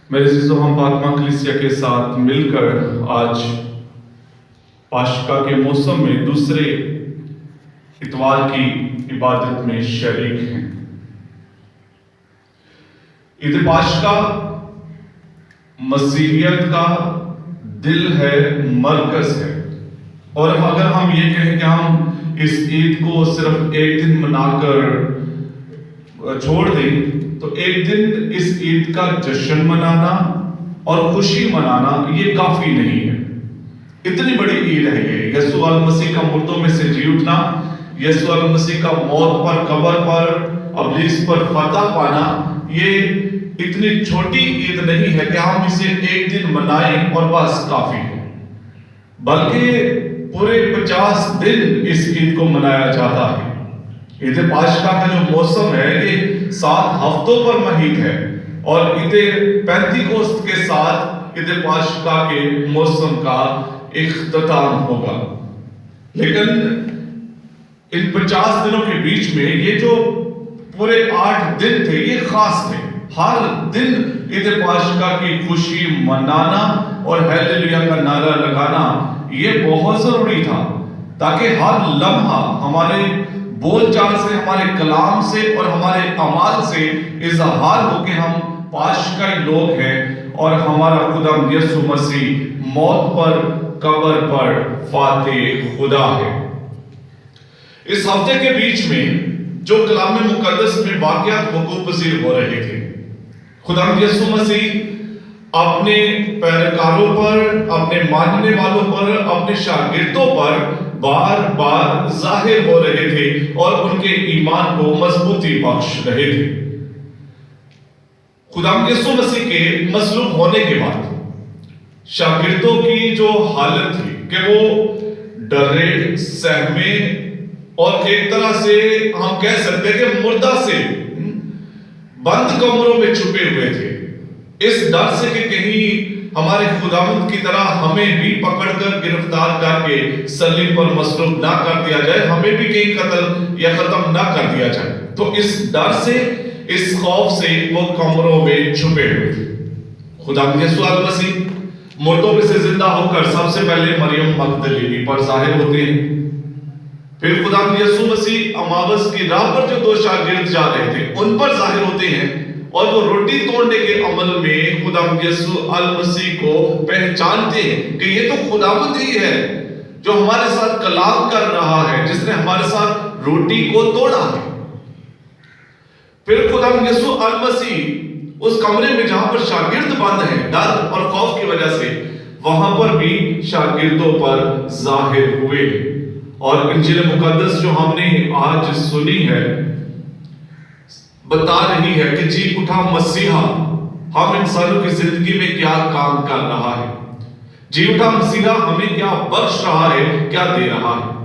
میرے عزیزو، ہم پاکمہ کلیسیا کے ساتھ مل کر آج پاشکا کے موسم میں دوسرے اتوار کی عبادت میں شریک ہیں۔ عید پاشکا مسیحیت کا دل ہے، مرکز ہے، اور اگر ہم یہ کہیں کہ ہم اس عید کو صرف ایک دن منا کر چھوڑ دیں تو ایک دن اس عید کا جشن منانا اور خوشی منانا یہ کافی نہیں ہے۔ اتنی بڑی عید ہے یہ، یسوع المسیح کا مردوں میں سے جی اٹھنا، یسوع المسیح کا موت پر، قبر پر، ابلیس پر فتح پانا، یہ اتنی چھوٹی عید نہیں ہے کہ ہم اسے ایک دن منائیں اور بس کافی ہے، بلکہ پورے 50 دن اس عید کو منایا جاتا ہے۔ عید پاشکا کا جو موسم ہے یہ 7 ہفتوں پر محیط ہے، اور عید پینتیکوست کے ساتھ عید پاشکا کے موسم کا اختتام ہوگا۔ لیکن ان 50 دنوں کے بیچ میں یہ جو پورے 8 دن تھے یہ خاص تھے۔ ہر دن عید پاشکا کی خوشی منانا اور ہیلیلویا کا نعرہ لگانا یہ بہت ضروری تھا، تاکہ ہر لمحہ ہمارے بول چال سے، ہمارے کلام سے اور ہمارے اعمال سے اظہار ہو کہ ہم پاشکائی لوگ ہیں اور ہمارا خدا یسوع مسیح موت پر، قبر پر فاتح خدا ہے۔ اس ہفتے کے بیچ میں جو کلام مقدس میں واقعات وقوع پذیر ہو رہے تھے، خدا یسوع مسیح اپنے پیروکاروں پر، اپنے ماننے والوں پر، اپنے شاگردوں پر بار بار ظاہر ہو رہے تھے اور ان کے ایمان کو مضبوطی بخش رہے تھے۔ خدا یسوع مسیح کے مصلوب ہونے کے بعد شاگردوں کی جو حالت تھی کہ وہ ڈرے، سہمے اور ایک طرح سے ہم کہہ سکتے ہیں کہ مردہ سے بند کمروں میں چھپے ہوئے تھے، اس ڈر سے کہ کہیں ہمارے خداوند کی طرح ہمیں بھی پکڑ کر گرفتار کر کے صلیب پر مصلوب نہ کر دیا جائے، ہمیں بھی کہیں قتل یا ختم نہ کر دیا جائے۔ تو اس ڈر سے، اس خوف سے وہ کمروں میں چھپے ہوئے تھے۔ خداوند یسوع المسیح مردوں میں سے زندہ ہو کر سب سے پہلے مریم مگدلینی پر ظاہر ہوتے ہیں، پھر خداوند یسوع مسیح اماوس کی راہ پر جو 2 شاگرد جا رہے تھے ان پر ظاہر ہوتے ہیں، اور وہ روٹی توڑنے کے عمل میں خداوند یسوع المسیح کو پہچانتے ہیں کہ یہ تو خداوند ہی ہے جو ہمارے ساتھ کلام کر رہا ہے، جس نے ہمارے ساتھ روٹی کو توڑا ہے۔ پھر خداوند یسوع المسیح اس کمرے میں جہاں پر شاگرد بند ہیں ڈر اور خوف کی وجہ سے، وہاں پر بھی شاگردوں پر ظاہر ہوئے، اور انجیل مقدس جو ہم نے آج سنی ہے بتا رہی ہے کہ جی اٹھا مسیحا ہم انسانوں کی زندگی میں کیا کام کر رہا ہے، جی اٹھا مسیحا ہمیں کیا بخش رہا ہے، کیا دے رہا ہے۔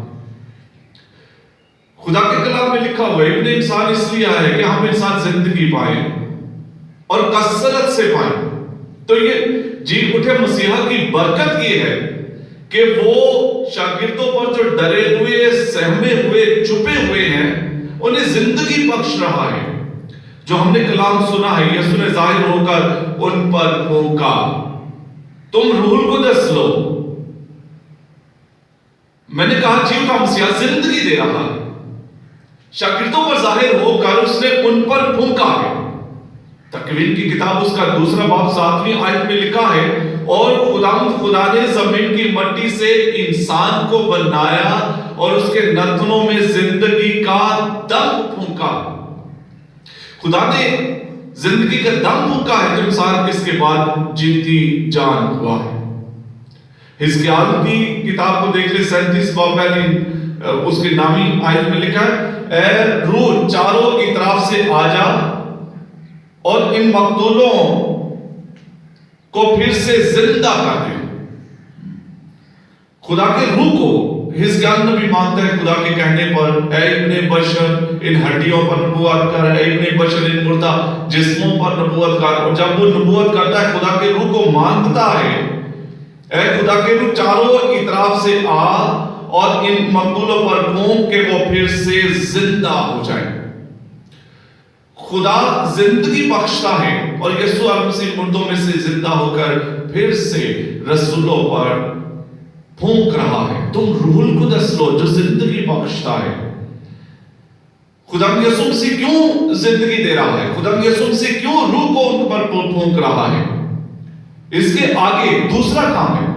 خدا کے کلام میں لکھا ہوا ہے ابن انسان اس لیے آیا ہے کہ ہم انسان زندگی پائیں اور کثرت سے پائیں۔ تو یہ جی اٹھے مسیحا کی برکت یہ ہے کہ وہ شاگردوں پر جو ڈرے ہوئے، سہمے ہوئے، چھپے ہوئے ہیں انہیں زندگی بخش رہا ہے۔ جو ہم نے کلام سنا ہے، یسوع نے ظاہر ہو کر ان پر پھونکا، تم روح القدس لو۔ میں نے کہا جی اٹھا مسیحا زندگی دے رہا ہے، شاگردوں پر ظاہر ہو کر اس نے ان پر پھونکا ہے۔ تکوین کی کتاب اس کا 2 باب 7ویں آیت میں لکھا ہے، اور خدا نے زمین کی مٹی سے انسان کو بنایا اور اس کے نتنوں میں زندگی کا دم پھونکا۔ خدا نے زندگی کا دم پھونکا ہے، جو انسان اس کے بعد جیتی جان ہوا ہے۔ حزقیال کی کتاب کو دیکھ لیں، 37 باب پہلی اس کی نامی آیت میں لکھا ہے، اے روح چاروں اطراف سے آ جا اور ان مقتولوں کو پھر سے زندہ کر دے۔ خدا کے روح کو حزقیال نبی مانتا ہے خدا کے کہنے پر، اے ابن بشر ان ہڈیوں پر نبوت کر، اے ابن بشر ان مردہ جسموں پر نبوت کر۔ اور جب وہ نبوت کرتا ہے خدا کے روح کو مانگتا ہے، اے خدا کے روح چاروں اطراف سے آ اور ان مقتولوں پر پھونک کہ وہ پھر سے زندہ ہو جائے۔ خدا زندگی بخشتا ہے اور یسوع المسیح مردوں میں سے زندہ ہو کر پھر سے رسولوں پر پھونک رہا ہے. تم روح القدس لو جو زندگی بخشتا ہے. خدا یسوع مسیح کیوں زندگی دے رہا ہے؟ خدا یسوع مسیح کیوں روح کو ان پر پھونک رہا ہے؟ اس کے آگے دوسرا کام ہے.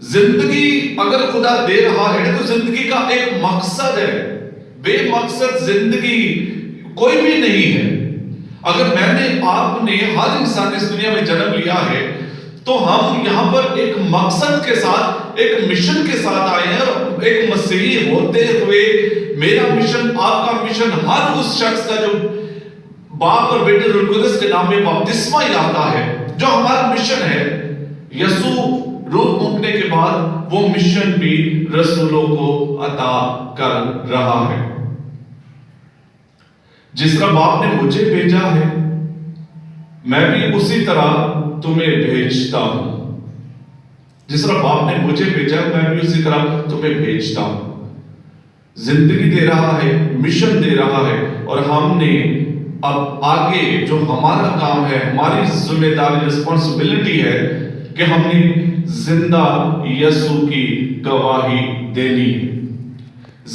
زندگی اگر خدا دے رہا ہے تو زندگی کا ایک مقصد ہے. بے مقصد زندگی کوئی بھی نہیں ہے. اگر میں نے آپ نے ہر انسان اس دنیا میں جنم لیا ہے تو ہم یہاں پر ایک مقصد کے ساتھ ایک مشن کے ساتھ آئے ہیں. اور ایک مسیحی ہوتے ہوئے میرا مشن، آپ کا مشن، ہر اس شخص کا جو باپ اور بیٹے روح القدس کے نام میں بپتسمہ یافتہ ہے، جو ہمارا مشن ہے، یسوع روح پھونکنے کے بعد وہ مشن بھی رسولوں کو عطا کر رہا ہے. جس طرح باپ نے مجھے بھیجا ہے میں بھی اسی طرح تمہیں بھیجتا ہوں. جس طرح باپ نے مجھے بھیجا میں بھی اسی طرح تمہیں بھیجتا ہوں. زندگی دے رہا ہے، مشن دے رہا ہے، اور ہم نے اب آگے جو ہمارا کام ہے، ہماری ذمہ داری، رسپانسبلٹی ہے کہ ہم نے زندہ یسوع کی گواہی دینی ہے.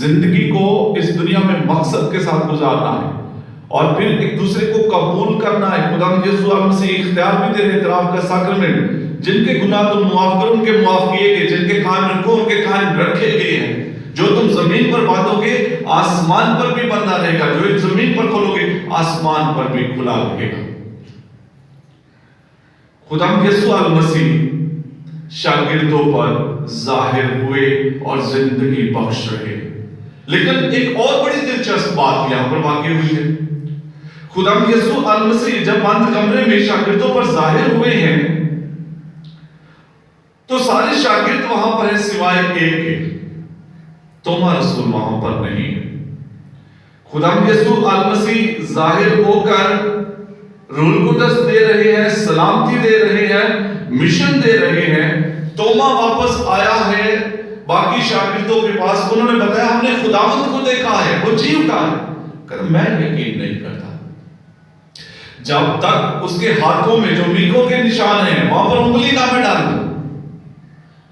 زندگی کو اس دنیا میں مقصد کے ساتھ گزارنا ہے اور پھر ایک دوسرے کو قبول کرنا ہے. خدا یسوع مسیح اختیار بھی دے رہے، اعتراف کا ساکرمنٹ. جن کے گناہ تم معاف کرو ان کے معاف کیے گئے، جن کے قائم رکھو ان کے قائم رکھے گئے ہیں. جو تم زمین پر باندھو گے آسمان پر بھی بندھا رہے گا، جو زمین پر کھولو گے آسمان پر بھی کھلا رہے گا. خدا یسوع المسیح شاگردوں پر ظاہر ہوئے اور زندگی بخش رہے. لیکن ایک اور بڑی دلچسپ بات یہاں پر واقع ہوئی ہے. خدا یسوع المسیح جب بند کمرے میں شاگردوں پر ظاہر ہوئے ہیں تو سارے شاگرد وہاں پر ہیں سوائے ایک کے. توما رسول وہاں پر نہیں ہے. خدا یسوع المسیح ظاہر ہو کر روح القدس دے رہے ہیں، سلامتی دے رہے ہیں، مشن دے رہے ہیں. توما واپس آیا ہے باقی شاگردوں کے پاس. انہوں نے بتایا ہم نے خداوند کو دیکھا ہے، وہ جی اٹھا ہے. کہ میں یقین نہیں کرتا. جب تک اس کے ہاتھوں میں جو میخوں کے نشان ہیں وہاں پر انگلی نہ میں ڈالوں،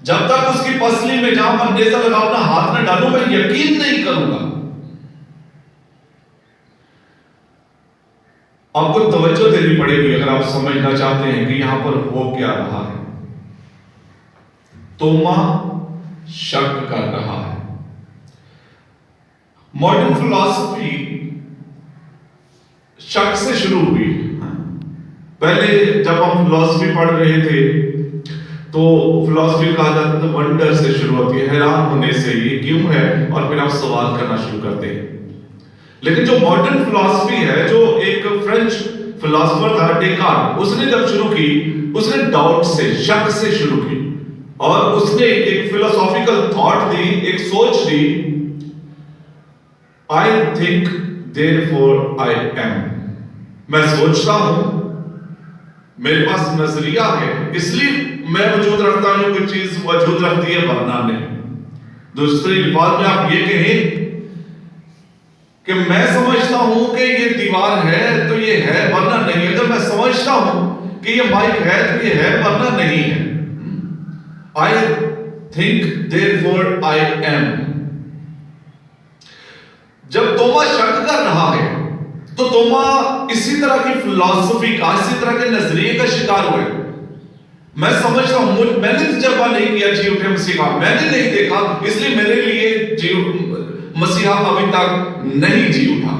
جب تک اس کی پسلی میں جہاں پر نیزہ لگا اپنا ہاتھ نہ ڈالوں، میں یقین نہیں کروں گا. آپ کو توجہ دینی پڑے گی اگر آپ سمجھنا چاہتے ہیں کہ یہاں پر ہو کیا رہا ہے. توما شک کر رہا ہے. ماڈرن فلسفی شک سے شروع ہوئی. پہلے جب ہم فلسفی پڑھ رہے تھے تو فلسفی کہا جاتا تھا ونڈر سے شروع ہوتی ہے، حیران ہونے سے یہ کیوں ہے، اور پھر آپ سوال کرنا شروع کرتے ہیں. لیکن جو ماڈرن فلسفی ہے، جو ایک فرینچ فلسفر تھا ڈیکارٹ، اس نے جب شروع کی اس نے ڈاؤٹ سے، شک سے شروع کی اور اس نے ایک فلسافیکل تھاٹ دی، ایک سوچ دی. I think therefore I am. میں سوچتا ہوں، میرے پاس نظریہ ہے، اس لیے میں وجود رکھتا ہوں. کوئی چیز وجود رکھتی ہے ورنہ نہیں. دوسرے الفاظ میں آپ یہ کہیں کہ میں سمجھتا ہوں کہ یہ دیوار ہے تو یہ ہے ورنہ نہیں. اگر میں سمجھتا ہوں کہ یہ مائک ہے تو یہ ہے ورنہ نہیں ہے. I think therefore I am. جب توما شک کر رہا ہے تو توما اسی طرح کی فلسفی کا، اسی طرح کے نظریے کا شکار ہوئے. میں سمجھتا ہوں، میں نے تجربہ نہیں کیا جی اٹھے مسیح کا، میں نے نہیں دیکھا، اس لیے میرے لیے مسیحا ابھی تک نہیں جی اٹھا.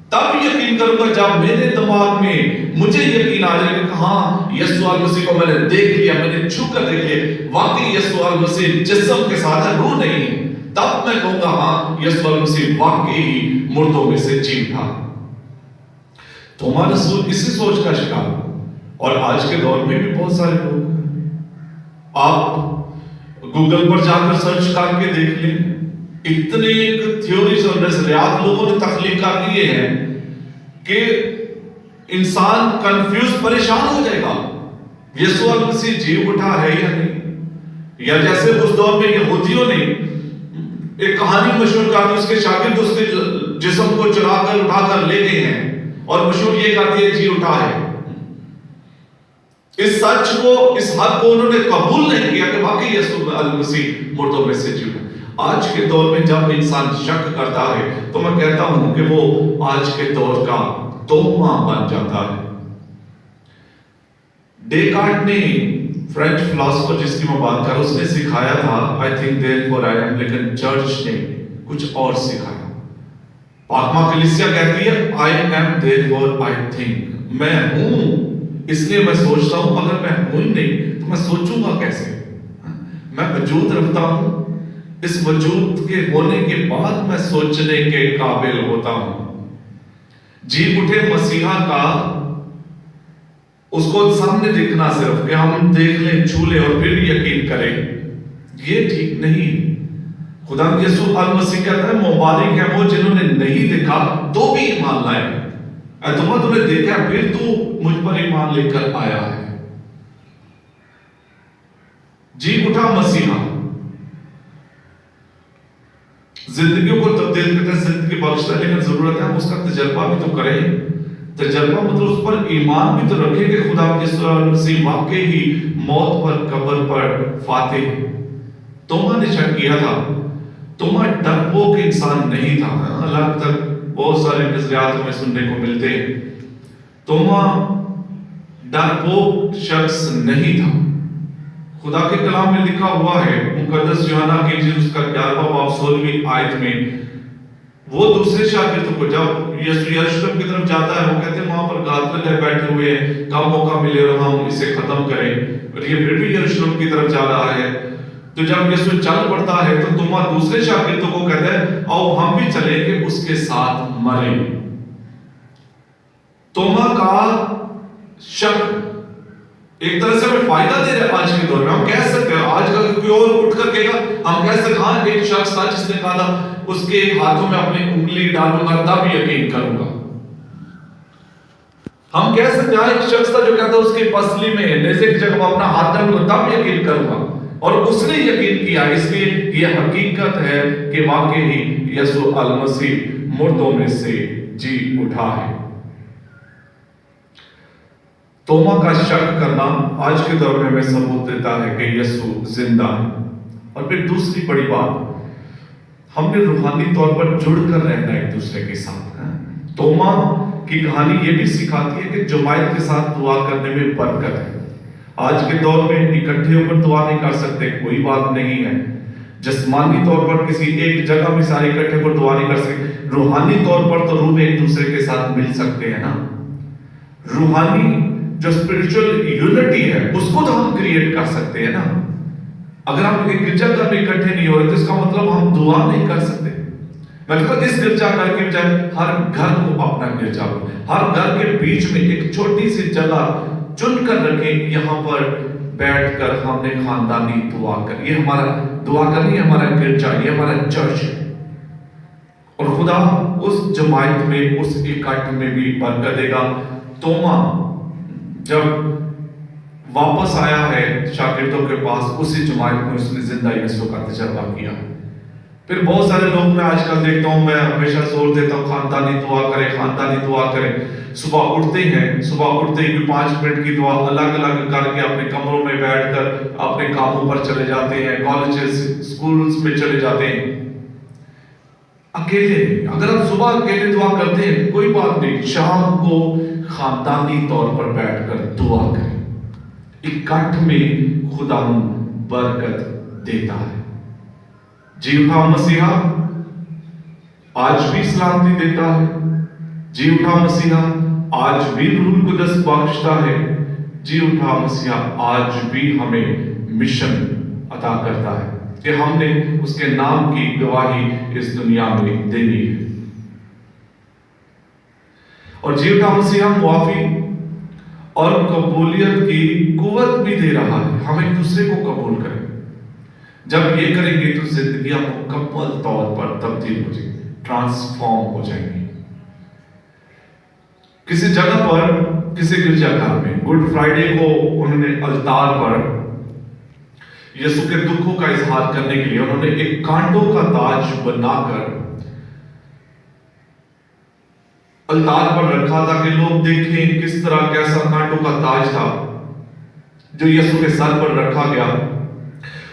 تب یقین کروں گا جب میرے دماغ میں مجھے یقین آ جائے کہ ہاں یسوع المسیح کو میں نے دیکھ لیا، میں نے چھو کر دیکھ لیا، واقعی یسوع المسیح جسم کے ساتھ ہے، روح نہیں ہے. تب میں کہوں گا ہاں یسوع المسیح واقعی مردوں میں سے جی اٹھا. توما رسول اسی سوچ کا شکار. اور آج کے دور میں بھی بہت سارے لوگ ہیں. آپ گوگل پر جا کر سرچ کر کے دیکھ لیں، اتنے تھیوریز اور نظریات لوگوں نے تخلیق کر دیے ہیں کہ انسان کنفیوز، پریشان ہو جائے گا یسوع المسیح جی اٹھا ہے یا نہیں. یا جیسے اس دور میں یہودیوں نے ایک کہانی مشہور کر دی، اس کے شاگرد اس کے جسم کو چرا کر اٹھا کر لے گئے ہیں اور مشہور یہ کہتی ہے جی اٹھا ہے. اس سچ کو، اس حق کو انہوں نے قبول نہیں کیا کہ واقعی یسوع المسیح مردوں میں سے جی اٹھا. آج کے دور میں جب انسان شک کرتا ہے تو میں کہتا ہوں کہ وہ آج کے دور کا توہمہ بن جاتا ہے. ڈیکارٹ نے، فرینچ فلاسفر جس کی میں بات کر، اس نے سکھایا تھا I think therefore I am، لیکن چرچ نے کچھ اور سکھایا. پاکما کلیسیا کہتی ہے I am therefore I think، میں ہوں اس لیے میں سوچتا ہوں. اگر میں ہوں ہی نہیں تو میں سوچوں گا کیسے؟ میں وجود رکھتا ہوں، اس وجود کے ہونے کے بعد میں سوچنے کے قابل ہوتا ہوں. جی اٹھے مسیحا کا اس کو سامنے دیکھنا صرف کہ ہم دیکھ لیں، چھو لیں اور پھر یقین کریں، یہ ٹھیک نہیں. خدا یسوع المسیح کہتا ہے مبارک ہیں وہ جنہوں نے نہیں دیکھا تو بھی ایمان لائے. اے تم نے دیکھا پھر تو مجھ پر ایمان لے کر آیا ہے. جی اٹھا مسیحا زندگیوں کو تبدیل کرتا ہے، زندگی بخشتا ہے، لیکن ضرورت ہے ہم اس کا تجربہ بھی تو کریں. تجربہ مطلب اس پر ایمان بھی تو رکھیں کہ خدا یسوع المسیح واقعی ہی موت پر، قبر پر فاتح. توما نے شک کیا تھا. توما ڈرپوک انسان نہیں تھا. اللہ تک بہت سارے نظریات ہمیں سننے کو ملتے ہیں. توما ڈرپوک شخص نہیں تھا. خدا کے کلام میں لکھا ہوا ہے، مقدس یوحنا کی انجیل اس کا 11واں باب 16ویں آیت میں، وہ دوسرے شاگردوں کو جب یسوع یروشلم کی طرف جاتا ہے وہ کہتے ہیں وہاں پر قافلے بیٹھے ہوئے ہیں، کب موقع ملے اور ہم اسے ختم کریں، اور یہ پھر بھی یروشلم کی طرف جا رہا ہے. تو جب یسوع چل پڑتا ہے تو توما دوسرے شاگردوں کو کہتا ہے آؤ ہم بھی چلیں کہ اس کے ساتھ مریں. توما کا شک ایک طرح سے ہمیں فائدہ دے رہا ہے. آج کے دور میں ہم کہہ سکتے ہیں، آج کا کوئی اور اٹھ کر کہے گا، ہم کہہ سکتے ہیں ہاں ایک شخص تھا جس نے کہا تھا اس کے ہاتھوں میں اپنی انگلی ڈالوں گا تب یقین کروں گا. ہم کہہ سکتے ہیں ایک شخص تھا جو کہتا اس کی پسلی میں نیزے کی جگہ اپنا ہاتھ ڈالوں گا تب یقین کروں گا، اور اس نے یقین کیا. اس لیے یہ حقیقت ہے کہ واقعی ہی یسوع المسیح مردوں میں سے جی اٹھا ہے. توما کا شک کرنا آج کے دور میں ہمیں ثبوت دیتا ہے کہ یسوع زندہ ہے. اور پھر دوسری بڑی بات، ہم نے روحانی طور پر جڑ کر رہنا ایک دوسرے کے ساتھ. توما کی کہانی یہ بھی سکھاتی ہے کہ جماعت کے ساتھ دعا کرنے میں برکت ہے. آج کے دور میں اکٹھے ہو کر دعا نہیں کر سکتے، کوئی بات نہیں ہے. جسمانی طور پر کسی ایک جگہ میں سارے اکٹھے ہو کر دعا نہیں کر سکتے، روحانی طور پر تو روح میں ایک دوسرے کے ساتھ مل سکتے ہیں نا. روحانی جو اسپرچل یونٹی ہے اس کو تو ہم کریٹ کر سکتے ہیں نا. اگر ہم ایک گرجا گھر میں اکٹھے نہیں ہو رہے تو اس کا مطلب ہم دعا نہیں کر سکتے. مطلب اس گرجا گھر کے بجائے ہر گھر کو اپنا گرجا ہو، ہر گھر کے بیچ میں ایک چھوٹی سی جگہ چن کر رکھیں، یہاں پر بیٹھ کر ہم نے خاندانی دعا کر، یہ ہمارا دعا کرنی ہے، ہمارا گرجا، یہ ہمارا چرچ ہے. اور خدا اس جماعت میں، اس اکٹھ میں بھی برکت دے گا. توما جب واپس آیا ہے شاگردوں کے پاس، اسی جماعت میں اس نے زندہ یسوع کا تجربہ کیا. پھر بہت سارے لوگ میں آج کل دیکھتا ہوں، میں ہمیشہ زور دیتا ہوں خاندانی دعا کریں، خاندانی دعا کریں. صبح اٹھتے ہیں، صبح اٹھتے ہی 5 منٹ کی دعا الگ الگ کر کے اپنے کمروں میں بیٹھ کر اپنے کاموں پر چلے جاتے ہیں، کالجز اسکولز میں چلے جاتے ہیں. اکیلے نہیں. اگر آپ صبح اکیلے دعا کرتے ہیں کوئی بات نہیں، شام کو خاندانی طور پر بیٹھ کر دعا کریں. اکٹھ میں خدا برکت دیتا ہے. جی اٹھا مسیحا آج بھی سلامتی دیتا ہے. جی اٹھا مسیحا آج بھی روح القدس بخشتا ہے. جی اٹھا مسیحا آج بھی ہمیں مشن عطا کرتا ہے کہ ہم نے اس کے نام کی گواہی اس دنیا میں دینی ہے. اور جی اٹھا مسیحا معافی اور قبولیت کی قوت بھی دے رہا ہے. ہم ایک دوسرے کو قبول کریں. جب یہ کریں گے تو زندگیاں مکمل طور پر تبدیل ہو جائیں گی، ٹرانسفارم ہو جائیں گی. کسی جگہ پر، کسی گرجا گھر میں گڈ فرائیڈے کو انہوں نے التار پر یسوع کے دکھوں کا اظہار کرنے کے لیے انہوں نے ایک کانٹوں کا تاج بنا کر الطار پر رکھا تھا کہ لوگ دیکھیں کس طرح کیسا کانٹوں کا تاج تھا جو یسوع کے سر پر رکھا گیا،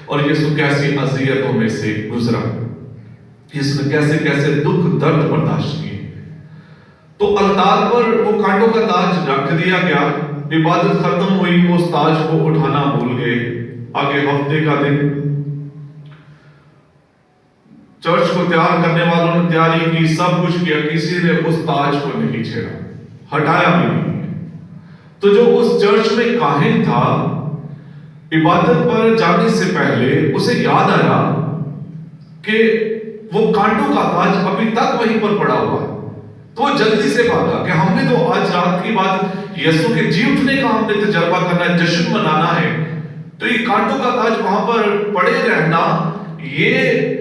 اور یسوع کیسی اذیتوں میں سے گزرا، یسوع نے کیسے کیسے دکھ درد برداشت کیے۔ تو الطار پر وہ کانٹوں کا تاج رکھ دیا گیا، عبادت ختم ہوئی، وہ اس تاج کو اٹھانا بھول گئے۔ آگے ہفتے کا دن، چرچ کو تیار کرنے والوں نے تیاری کی، سب کچھ کیا، کسی نے اس تاج کو نہیں چھیڑا، ہٹایا بھی نہیں۔ تو جو اس چرچ میں کاہن تھا، عبادت پر جانے سے پہلے اسے یاد آیا کہ وہ کانٹوں کا تاج ابھی تک وہیں پر پڑا ہوا ہے۔ تو وہ جلدی سے بھاگا کہ ہم نے تو آج رات کی بات یسوع کے جی اٹھنے کا ہم نے تجربہ کرنا ہے، جشن منانا ہے، تو یہ کانٹوں کا تاج وہاں پر پڑے رہنا یہ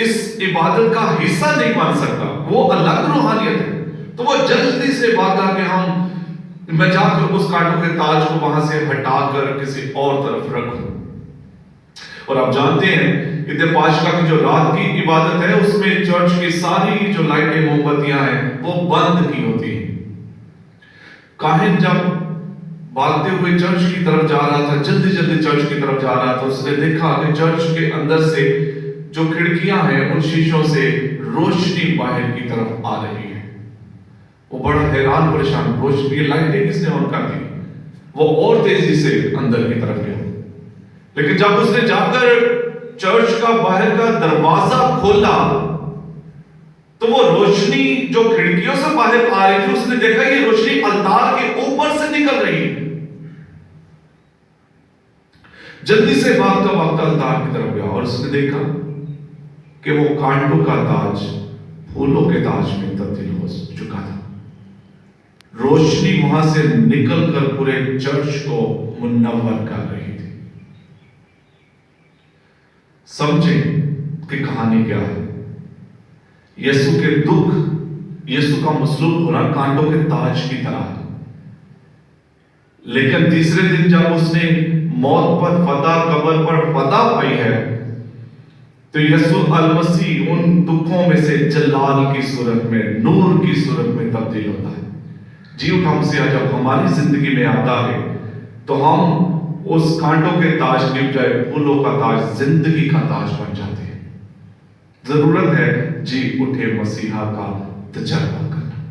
اس عبادت کا حصہ نہیں بن سکتا، وہ الگ روحانیت ہے۔ تو وہ جلدی سے بھاگا کہ میں جا کر اس کانٹوں کے تاج کو وہاں سے ہٹا کر کسی اور طرف رکھوں۔ اور آپ جانتے ہیں عید پاشکا کی جو رات کی عبادت ہے، اس میں چرچ کی ساری جو لائٹیں موم بتیاں ہیں وہ بند کی ہوتی ہیں۔ کاہن جب بھاگتے ہوئے چرچ کی طرف جا رہا تھا، جلدی جلدی چرچ کی طرف جا رہا تھا، اس نے دیکھا کہ چرچ کے اندر سے جو کھڑکیاں ہیں ان شیشوں سے روشنی باہر کی طرف آ رہی ہے۔ وہ بڑا حیران پریشان، روشنی یہ لائٹیں کس نے آن کر دی؟ وہ اور تیزی سے اندر کی طرف گیا، لیکن جب اس نے جا کر چرچ کا باہر کا دروازہ کھولا تو وہ روشنی جو کھڑکیوں سے باہر آ رہی تھی، اس نے دیکھا یہ روشنی الطار کے اوپر سے نکل رہی ہے۔ جلدی سے بھاگتا بھاگتا الطار کی طرف گیا اور اس نے دیکھا کہ وہ کانٹوں کا تاج پھولوں کے تاج میں تبدیل ہو چکا تھا۔ روشنی وہاں سے نکل کر پورے چرچ کو منور کر رہی تھی۔ سمجھیں کہ کہانی کیا ہے۔ یسوع کے دکھ، یسوع کا مصلوب ہونا کانٹوں کے تاج کی طرح ہے، لیکن تیسرے دن جب اس نے موت پر فتح، قبر پر فتح پائی ہے، تو یسوع المسیح ان دکھوں میں سے جلال کی صورت میں، نور کی صورت میں تبدیل ہوتا ہے۔ جی اٹھا مسیح جب ہماری زندگی میں آتا ہے تو ہم اس کانٹوں کے تاج کی بجائے پھولوں کا تاج، زندگی کا تاج بن جاتے ہیں۔ ضرورت ہے جی اٹھے مسیحا کا تجربہ کرنا۔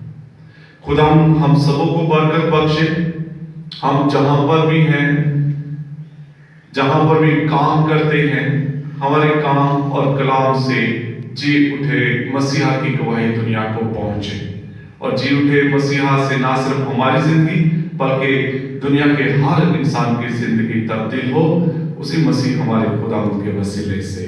خدا ہم سبوں کو برکت بخشے۔ ہم جہاں پر بھی ہیں، جہاں پر بھی کام کرتے ہیں، ہمارے کام اور کلام سے جی اٹھے مسیحا کی گواہی دنیا کو پہنچے، اور جی اٹھے مسیحا سے نہ صرف ہماری زندگی بلکہ دنیا کے ہر انسان کی زندگی تبدیل ہو۔ اسی مسیح ہمارے خدا کے وسیلے سے